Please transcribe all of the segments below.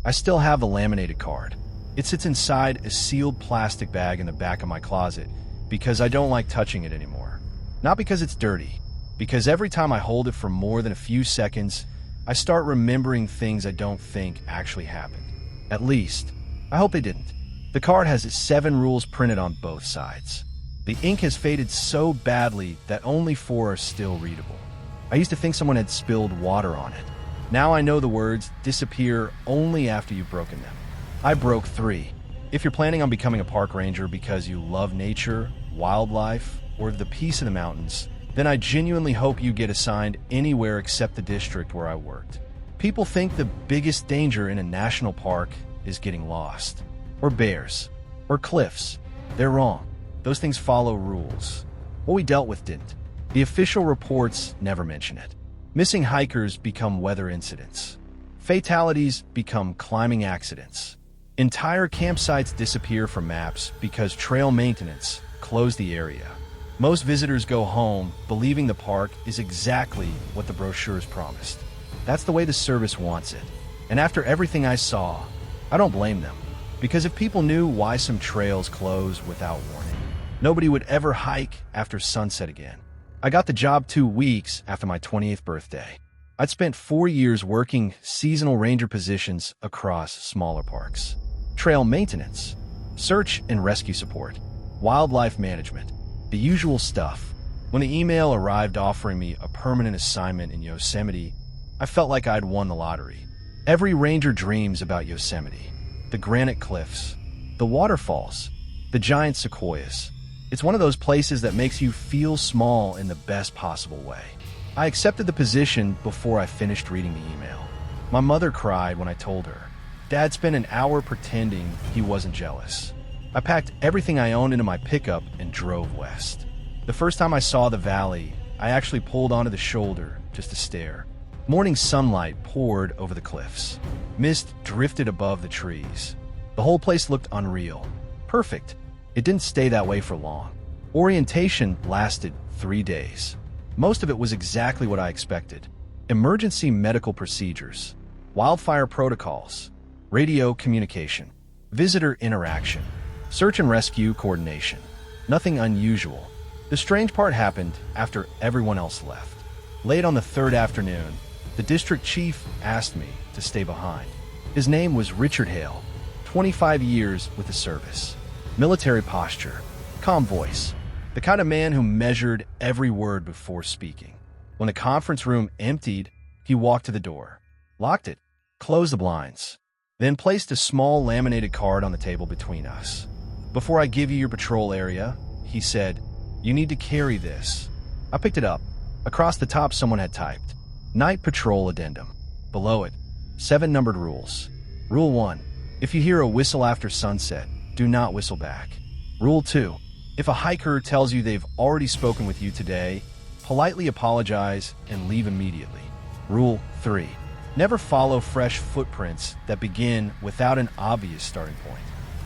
I still have the laminated card. It sits inside a sealed plastic bag in the back of my closet because I don't like touching it anymore. Not because it's dirty, because every time I hold it for more than a few seconds, I start remembering things I don't think actually happened. At least, I hope they didn't. The card has its 7 rules printed on both sides. The ink has faded so badly that only 4 are still readable. I used to think someone had spilled water on it. Now I know the words disappear only after you've broken them. I broke 3. If you're planning on becoming a park ranger because you love nature, wildlife, or the peace of the mountains, then I genuinely hope you get assigned anywhere except the district where I worked. People think the biggest danger in a national park is getting lost, or bears, or cliffs. They're wrong. Those things follow rules. What we dealt with didn't. The official reports never mention it. Missing hikers become weather incidents. Fatalities become climbing accidents. Entire campsites disappear from maps because trail maintenance closed the area. Most visitors go home believing the park is exactly what the brochures promised. That's the way the service wants it. And after everything I saw, I don't blame them. Because if people knew why some trails close without warning, nobody would ever hike after sunset again. I got the job 2 weeks after my 20th birthday. I'd spent 4 years working seasonal ranger positions across smaller parks. Trail maintenance, search and rescue support, wildlife management, the usual stuff. When the email arrived offering me a permanent assignment in Yosemite, I felt like I'd won the lottery. Every ranger dreams about Yosemite. The granite cliffs, the waterfalls, the giant sequoias. It's one of those places that makes you feel small in the best possible way. I accepted the position before I finished reading the email. My mother cried when I told her. Dad spent an hour pretending he wasn't jealous. I packed everything I owned into my pickup and drove west. The first time I saw the valley, I actually pulled onto the shoulder just to stare. Morning sunlight poured over the cliffs. Mist drifted above the trees. The whole place looked unreal. Perfect. It didn't stay that way for long. Orientation lasted 3 days. Most of it was exactly what I expected. Emergency medical procedures, wildfire protocols, radio communication, visitor interaction, search and rescue coordination. Nothing unusual. The strange part happened after everyone else left. Late on the 3rd afternoon, the district chief asked me to stay behind. His name was Richard Hale, 25 years with the service. Military posture, calm voice, the kind of man who measured every word before speaking. When the conference room emptied, he walked to the door, locked it, closed the blinds, then placed a small laminated card on the table between us. Before I give you your patrol area, he said, you need to carry this. I picked it up. Across the top, someone had typed, Night Patrol Addendum. Below it, 7 numbered rules. Rule 1, if you hear a whistle after sunset, do not whistle back. Rule 2, if a hiker tells you they've already spoken with you today, politely apologize and leave immediately. Rule 3, never follow fresh footprints that begin without an obvious starting point.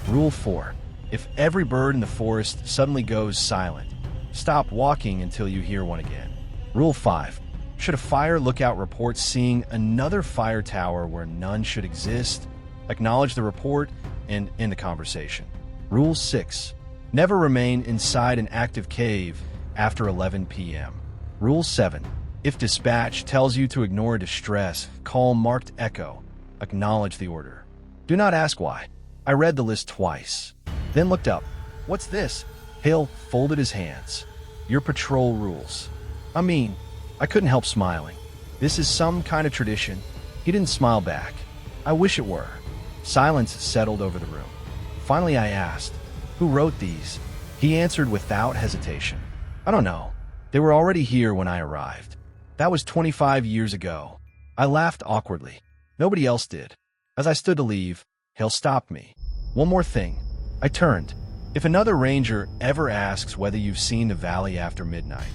Rule 4, if every bird in the forest suddenly goes silent, stop walking until you hear one again. Rule 5, should a fire lookout report seeing another fire tower where none should exist, acknowledge the report and end the conversation. Rule 6, never remain inside an active cave after 11 p.m. Rule 7, if dispatch tells you to ignore distress, call marked echo, acknowledge the order. Do not ask why. I read the list twice, then looked up. What's this? Hale folded his hands. Your patrol rules. I couldn't help smiling. This is some kind of tradition. He didn't smile back. I wish it were. Silence settled over the room. Finally, I asked, who wrote these? He answered without hesitation. I don't know. They were already here when I arrived. That was 25 years ago. I laughed awkwardly. Nobody else did. As I stood to leave, Hale stopped me. One more thing. I turned. If another ranger ever asks whether you've seen the valley after midnight,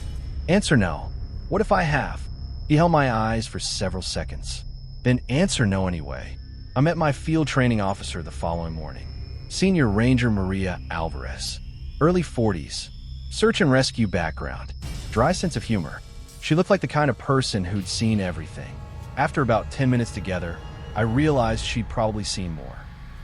answer no. What if I have? He held my eyes for several seconds. Then answer no anyway. I met my field training officer the following morning. Senior Ranger Maria Alvarez. Early 40s. Search and rescue background. Dry sense of humor. She looked like the kind of person who'd seen everything. After about 10 minutes together, I realized she'd probably seen more.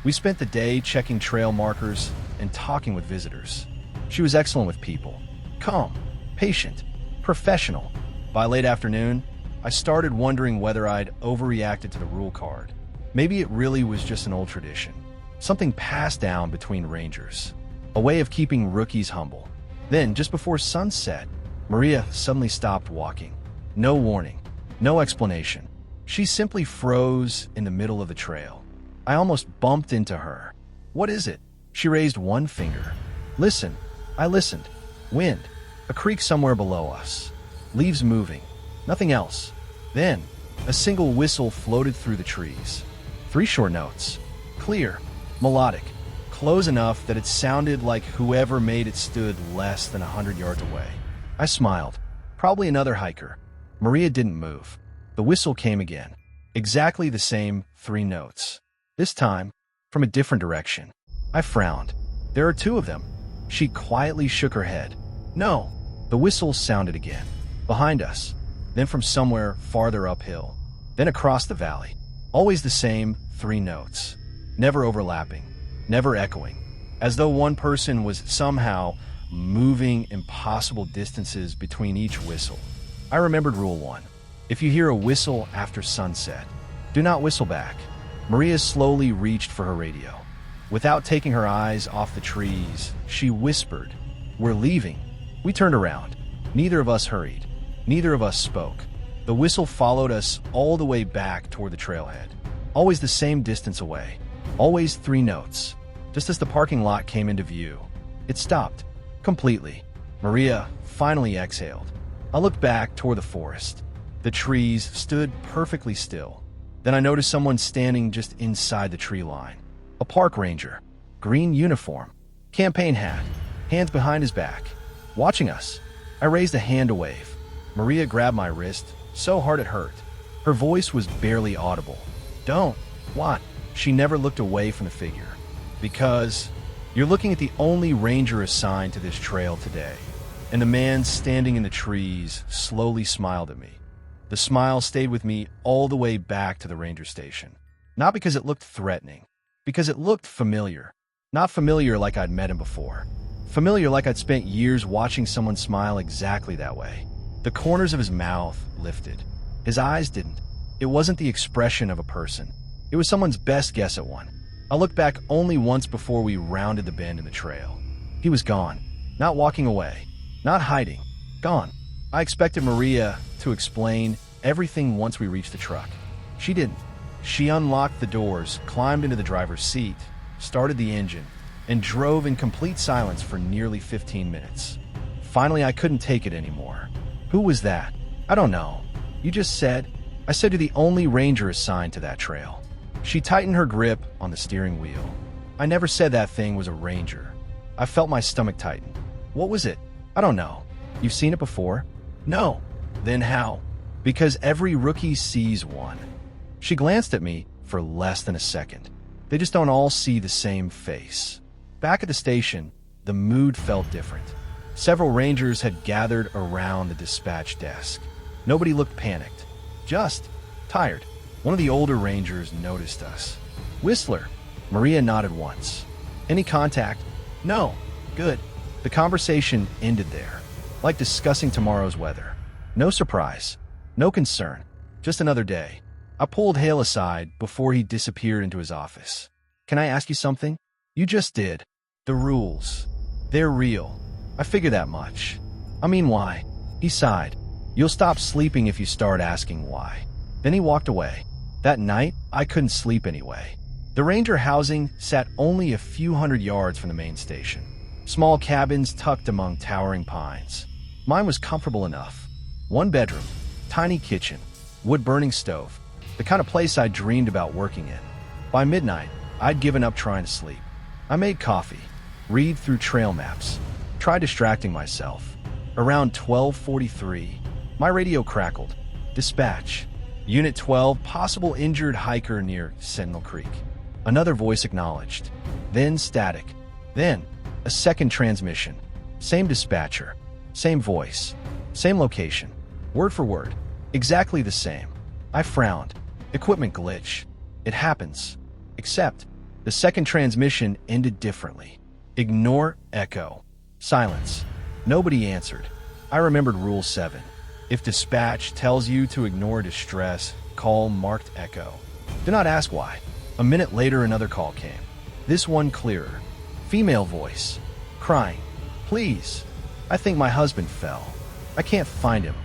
We spent the day checking trail markers and talking with visitors. She was excellent with people. Calm, patient, professional. By late afternoon, I started wondering whether I'd overreacted to the rule card. Maybe it really was just an old tradition, something passed down between rangers, a way of keeping rookies humble. Then, just before sunset, Maria suddenly stopped walking. No warning, no explanation. She simply froze in the middle of the trail. I almost bumped into her. "What is it?" She raised one finger. "Listen." I listened. Wind. A creek somewhere below us. Leaves moving. Nothing else. Then, a single whistle floated through the trees. 3 short notes. Clear. Melodic. Close enough that it sounded like whoever made it stood less than 100 yards away. I smiled. Probably another hiker. Maria didn't move. The whistle came again. Exactly the same 3 notes. This time, from a different direction. I frowned. "There are 2 of them." She quietly shook her head. "No." The whistle sounded again. Behind us. Then from somewhere farther uphill. Then across the valley. Always the same 3 notes. Never overlapping. Never echoing. As though one person was somehow moving impossible distances between each whistle. I remembered Rule 1. If you hear a whistle after sunset, do not whistle back. Maria slowly reached for her radio. Without taking her eyes off the trees, she whispered, "We're leaving." We turned around. Neither of us hurried. Neither of us spoke. The whistle followed us all the way back toward the trailhead. Always the same distance away. Always 3 notes. Just as the parking lot came into view, it stopped. Completely. Maria finally exhaled. I looked back toward the forest. The trees stood perfectly still. Then I noticed someone standing just inside the tree line. A park ranger. Green uniform. Campaign hat. Hands behind his back. Watching us. I raised a hand to wave. Maria grabbed my wrist, so hard it hurt. Her voice was barely audible. "Don't." "What?" She never looked away from the figure. "Because you're looking at the only ranger assigned to this trail today." And the man standing in the trees slowly smiled at me. The smile stayed with me all the way back to the ranger station. Not because it looked threatening, because it looked familiar. Not familiar like I'd met him before. Familiar like I'd spent years watching someone smile exactly that way. The corners of his mouth lifted. His eyes didn't. It wasn't the expression of a person. It was someone's best guess at one. I looked back only once before we rounded the bend in the trail. He was gone. Not walking away. Not hiding. Gone. I expected Maria to explain everything once we reached the truck. She didn't. She unlocked the doors, climbed into the driver's seat, started the engine, and drove in complete silence for nearly 15 minutes. Finally, I couldn't take it anymore. "Who was that?" "I don't know." "You just said." "I said you're the only ranger assigned to that trail." She tightened her grip on the steering wheel. "I never said that thing was a ranger." I felt my stomach tighten. "What was it?" "I don't know." "You've seen it before?" "No." "Then how?" "Because every rookie sees one." She glanced at me for less than a second. They just don't all see the same face. Back at the station, the mood felt different. Several rangers had gathered around the dispatch desk. Nobody looked panicked, just tired. One of the older rangers noticed us. "Whistler." Maria nodded once. "Any contact?" "No." "Good." The conversation ended there, like discussing tomorrow's weather. No surprise, no concern, just another day. I pulled Hale aside before he disappeared into his office. "Can I ask you something?" "You just did." "The rules. They're real. I figure that much." "I mean, why?" He sighed. "You'll stop sleeping if you start asking why." Then he walked away. That night, I couldn't sleep anyway. The ranger housing sat only a few hundred yards from the main station. Small cabins tucked among towering pines. Mine was comfortable enough. 1 bedroom, tiny kitchen, wood-burning stove. The kind of place I dreamed about working in. By midnight, I'd given up trying to sleep. I made coffee, read through trail maps, tried distracting myself. Around 12:43, my radio crackled. "Dispatch. Unit 12, possible injured hiker near Sentinel Creek." Another voice acknowledged. Then static. Then a second transmission. Same dispatcher. Same voice. Same location. Word for word. Exactly the same. I frowned. Equipment glitch. It happens. Except, the second transmission ended differently. Ignore echo. Silence. Nobody answered. I remembered Rule 7. If dispatch tells you to ignore distress, call marked echo. Do not ask why. A minute later, another call came. This one clearer. Female voice. Crying. Please. I think my husband fell. I can't find him.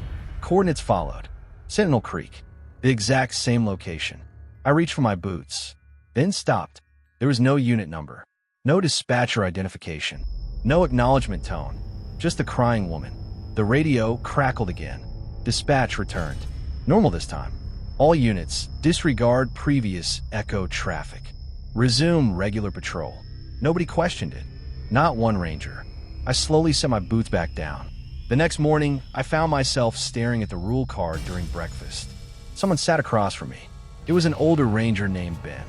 Coordinates followed. Sentinel Creek. The exact same location. I reached for my boots. Then stopped. There was no unit number. No dispatcher identification. No acknowledgement tone. Just a crying woman. The radio crackled again. Dispatch returned. Normal this time. All units, disregard previous echo traffic. Resume regular patrol. Nobody questioned it. Not one ranger. I slowly set my boots back down. The next morning, I found myself staring at the rule card during breakfast. Someone sat across from me. It was an older ranger named Ben.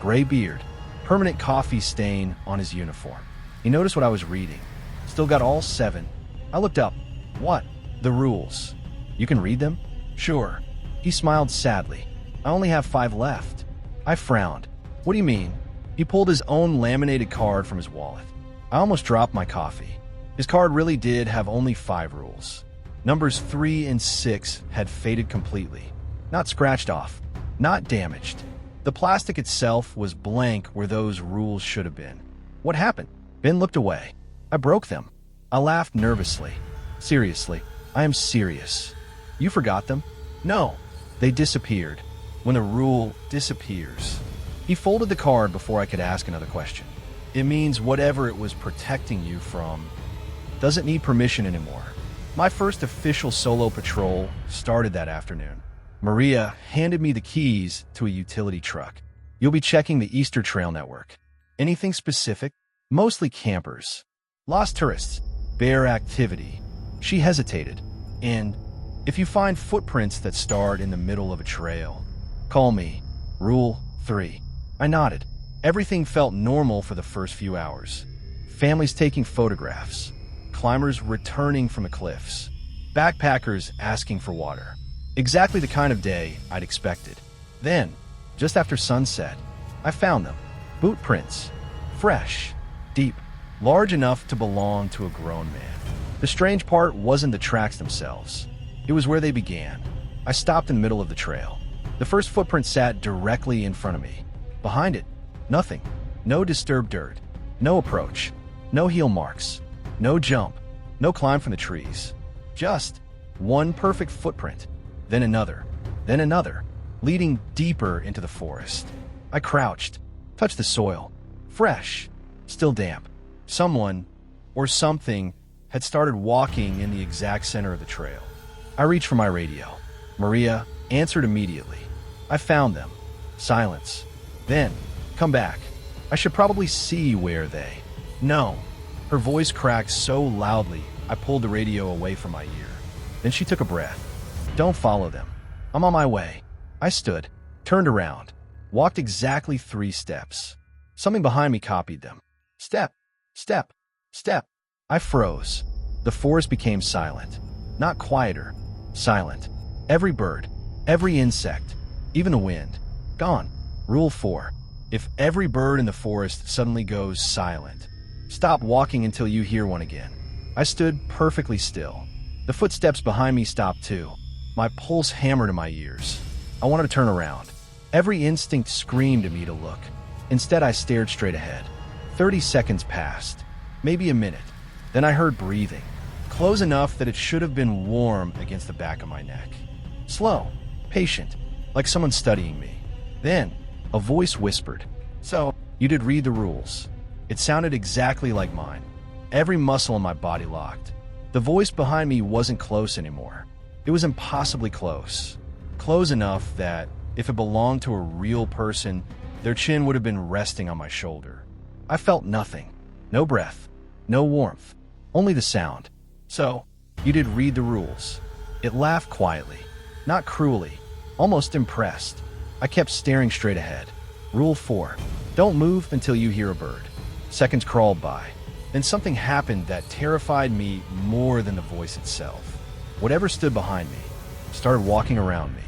Gray beard. Permanent coffee stain on his uniform. He noticed what I was reading. Still got all 7. I looked up. What? The rules. You can read them? Sure. He smiled sadly. I only have 5 left. I frowned. What do you mean? He pulled his own laminated card from his wallet. I almost dropped my coffee. His card really did have only 5 rules. Numbers 3 and 6 had faded completely. Not scratched off. Not damaged. The plastic itself was blank where those rules should have been. What happened? Ben looked away. I broke them. I laughed nervously. Seriously, I am serious. You forgot them? No. They disappeared. When a rule disappears. He folded the card before I could ask another question. It means whatever it was protecting you from doesn't need permission anymore. My first official solo patrol started that afternoon. Maria handed me the keys to a utility truck. You'll be checking the Easter Trail network. Anything specific? Mostly campers. Lost tourists. Bear activity. She hesitated. And if you find footprints that start in the middle of a trail, call me. Rule 3. I nodded. Everything felt normal for the first few hours. Families taking photographs. Climbers returning from the cliffs. Backpackers asking for water. Exactly the kind of day I'd expected. Then, just after sunset, I found them. Boot prints. Fresh. Deep. Large enough to belong to a grown man. The strange part wasn't the tracks themselves. It was where they began. I stopped in the middle of the trail. The first footprint sat directly in front of me. Behind it, nothing. No disturbed dirt. No approach. No heel marks. No jump. No climb from the trees. Just one perfect footprint. Then another. Then another. Leading deeper into the forest. I crouched. Touched the soil. Fresh. Still damp. Someone, or something, had started walking in the exact center of the trail. I reached for my radio. Maria answered immediately. I found them. Silence. Then, come back. I should probably see where they. No. Her voice cracked so loudly, I pulled the radio away from my ear. Then she took a breath. Don't follow them. I'm on my way. I stood, turned around, walked exactly 3 steps. Something behind me copied them. Step, step, step. I froze. The forest became silent. Not quieter, silent. Every bird, every insect, even the wind, gone. Rule 4. If every bird in the forest suddenly goes silent, stop walking until you hear one again. I stood perfectly still. The footsteps behind me stopped too. My pulse hammered in my ears. I wanted to turn around. Every instinct screamed at me to look. Instead, I stared straight ahead. 30 seconds passed. Maybe a minute. Then I heard breathing. Close enough that it should have been warm against the back of my neck. Slow. Patient. Like someone studying me. Then, a voice whispered, "So, you did read the rules." It sounded exactly like mine. Every muscle in my body locked. The voice behind me wasn't close anymore. It was impossibly close. Close enough that, if it belonged to a real person, their chin would have been resting on my shoulder. I felt nothing. No breath. No warmth. Only the sound. "So, you did read the rules." It laughed quietly. Not cruelly. Almost impressed. I kept staring straight ahead. Rule 4. Don't move until you hear a bird. Seconds crawled by. Then something happened that terrified me more than the voice itself. Whatever stood behind me started walking around me.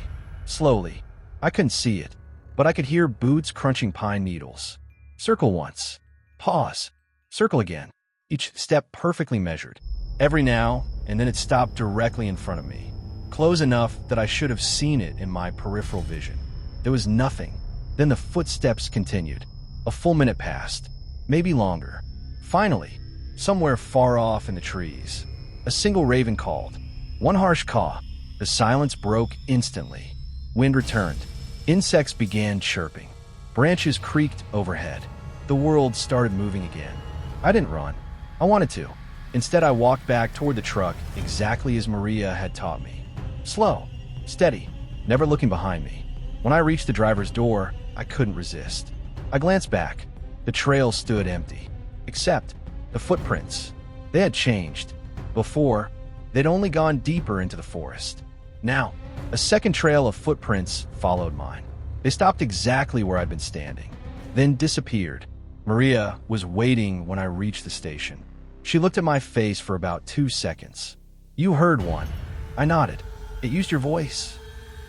Slowly. I couldn't see it. but I could hear boots crunching pine needles. Circle once. Pause. Circle again. Each step perfectly measured. Every now and then it stopped directly in front of me. Close enough that I should have seen it in my peripheral vision. There was nothing. Then the footsteps continued. A full minute passed. Maybe longer. Finally, somewhere far off in the trees, a single raven called. One harsh caw. The silence broke instantly. Wind returned. Insects began chirping. Branches creaked overhead. The world started moving again. I didn't run. I wanted to. Instead, I walked back toward the truck exactly as Maria had taught me. Slow, steady, never looking behind me. When I reached the driver's door, I couldn't resist. I glanced back. The trail stood empty. Except the footprints. They had changed. Before, they'd only gone deeper into the forest. Now, a second trail of footprints followed mine. They stopped exactly where I'd been standing, then disappeared. Maria was waiting when I reached the station. She looked at my face for about 2 seconds. You heard one. I nodded. It used your voice.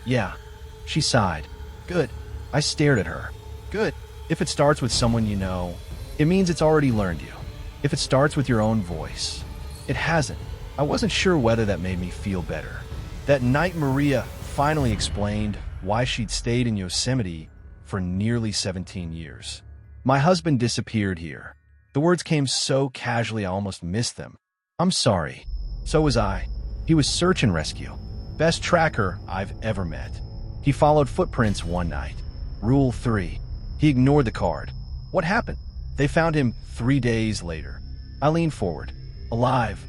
Yeah. She sighed. Good. I stared at her. Good. If it starts with someone you know, it means it's already learned you. If it starts with your own voice, it hasn't. I wasn't sure whether that made me feel better. That night, Maria finally explained why she'd stayed in Yosemite for nearly 17 years. My husband disappeared here. The words came so casually I almost missed them. I'm sorry. So was I. He was search and rescue. Best tracker I've ever met. He followed footprints one night. Rule 3. He ignored the card. What happened? They found him 3 days later. I leaned forward. Alive.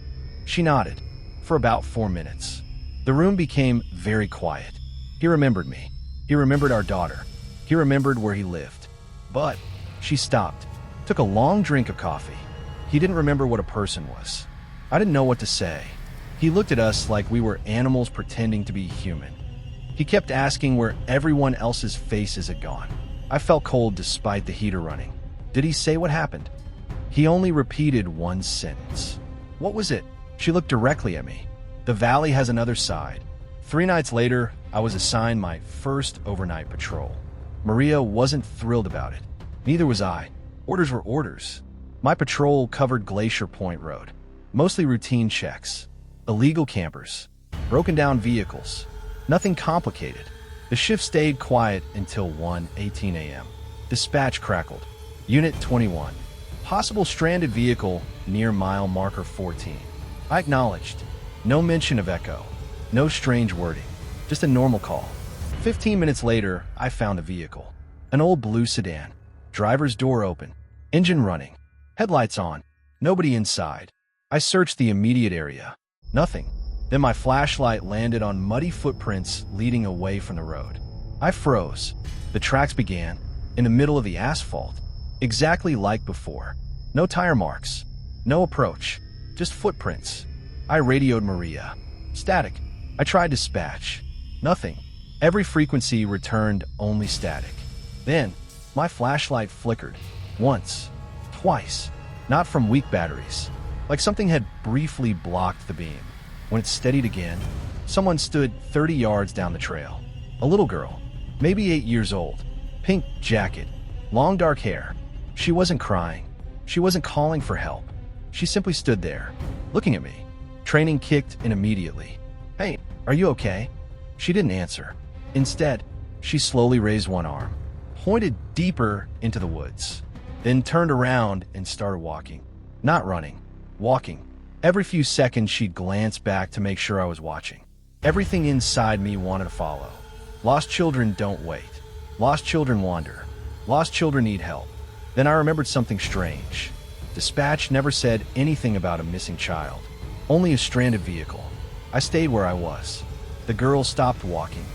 She nodded. For about 4 minutes. The room became very quiet. He remembered me. He remembered our daughter. He remembered where he lived. But she stopped. Took a long drink of coffee. He didn't remember what a person was. I didn't know what to say. He looked at us like we were animals pretending to be human. He kept asking where everyone else's faces had gone. I felt cold despite the heater running. Did he say what happened? He only repeated one sentence. What was it? She looked directly at me. The valley has another side. 3 nights later, I was assigned my first overnight patrol. Maria wasn't thrilled about it. Neither was I. Orders were orders. My patrol covered Glacier Point Road. Mostly routine checks. Illegal campers. Broken down vehicles. Nothing complicated. The shift stayed quiet until 1:18 a.m. Dispatch crackled. Unit 21. Possible stranded vehicle near mile marker 14. I acknowledged. No mention of echo. No strange wording. Just a normal call. 15 minutes later, I found a vehicle. An old blue sedan. Driver's door open. Engine running. Headlights on. Nobody inside. I searched the immediate area. Nothing. Then my flashlight landed on muddy footprints leading away from the road. I froze. The tracks began, in the middle of the asphalt, exactly like before. No tire marks. No approach. Just footprints. I radioed Maria. Static. I tried dispatch. Nothing. Every frequency returned only static. Then, my flashlight flickered. Once. Twice. Not from weak batteries. Like something had briefly blocked the beam. When it steadied again, someone stood 30 yards down the trail. A little girl, maybe 8 years old. Pink jacket. Long dark hair. She wasn't crying. She wasn't calling for help. She simply stood there, looking at me. Training kicked in immediately. Hey, are you okay? She didn't answer. Instead, she slowly raised one arm, pointed deeper into the woods, then turned around and started walking. Not running, walking. Every few seconds, she'd glance back to make sure I was watching. Everything inside me wanted to follow. Lost children don't wait. Lost children wander. Lost children need help. Then I remembered something strange. Dispatch never said anything about a missing child. Only a stranded vehicle. I stayed where I was. The girl stopped walking.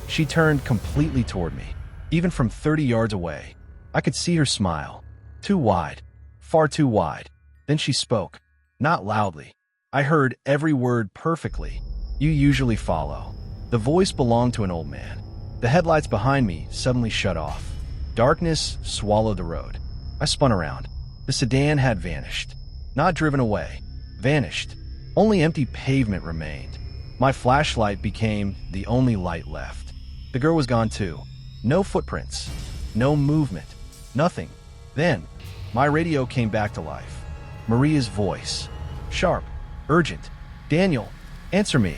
She turned completely toward me. Even from 30 yards away, I could see her smile. Too wide. Far too wide. Then she spoke. Not loudly. I heard every word perfectly. You usually follow. The voice belonged to an old man. The headlights behind me suddenly shut off. Darkness swallowed the road. I spun around. The sedan had vanished. Not driven away. Vanished. Only empty pavement remained. My flashlight became the only light left. The girl was gone too. No footprints. No movement. Nothing. Then, my radio came back to life. Maria's voice. Sharp. Urgent. Daniel, answer me.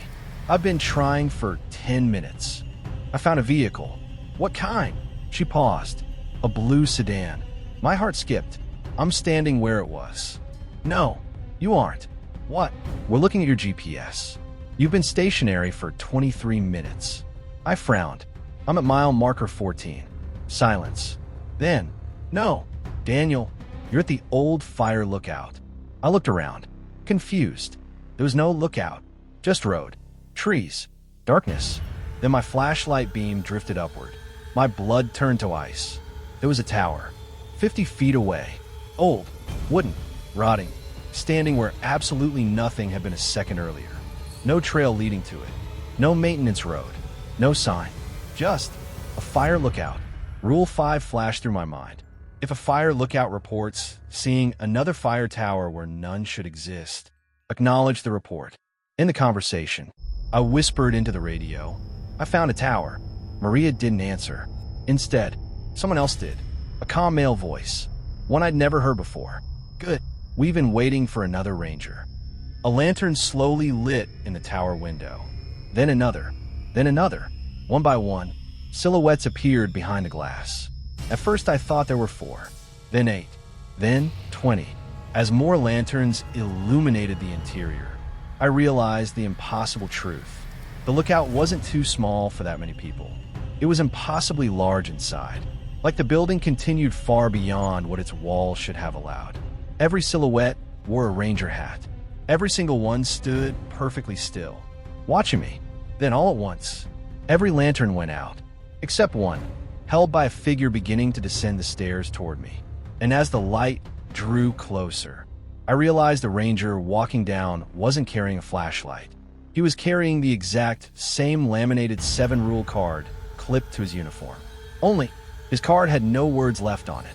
I've been trying for 10 minutes. I found a vehicle. What kind? She paused. A blue sedan. My heart skipped. I'm standing where it was. No, you aren't. What? We're looking at your GPS. You've been stationary for 23 minutes. I frowned. I'm at mile marker 14. Silence. Then, no. Daniel, you're at the old fire lookout. I looked around, confused. There was no lookout, just road, trees, darkness. Then my flashlight beam drifted upward. My blood turned to ice. There was a tower, 50 feet away. Old, wooden, rotting, standing where absolutely nothing had been a second earlier. No trail leading to it. No maintenance road. No sign. Just a fire lookout. Rule 5 flashed through my mind. If a fire lookout reports seeing another fire tower where none should exist, acknowledge the report. In the conversation, I whispered into the radio, I found a tower. Maria didn't answer. Instead, someone else did. A calm male voice. One I'd never heard before. Good. We've been waiting for another ranger. A lantern slowly lit in the tower window. Then another. Then another. One by one, silhouettes appeared behind the glass. At first I thought there were 4. Then 8. Then 20. As more lanterns illuminated the interior, I realized the impossible truth. The lookout wasn't too small for that many people. It was impossibly large inside. Like the building continued far beyond what its walls should have allowed. Every silhouette wore a ranger hat. Every single one stood perfectly still, watching me. Then all at once, every lantern went out, except one, held by a figure beginning to descend the stairs toward me. And as the light drew closer, I realized the ranger walking down wasn't carrying a flashlight. He was carrying the exact same laminated 7-rule card clipped to his uniform. Only, his card had no words left on it.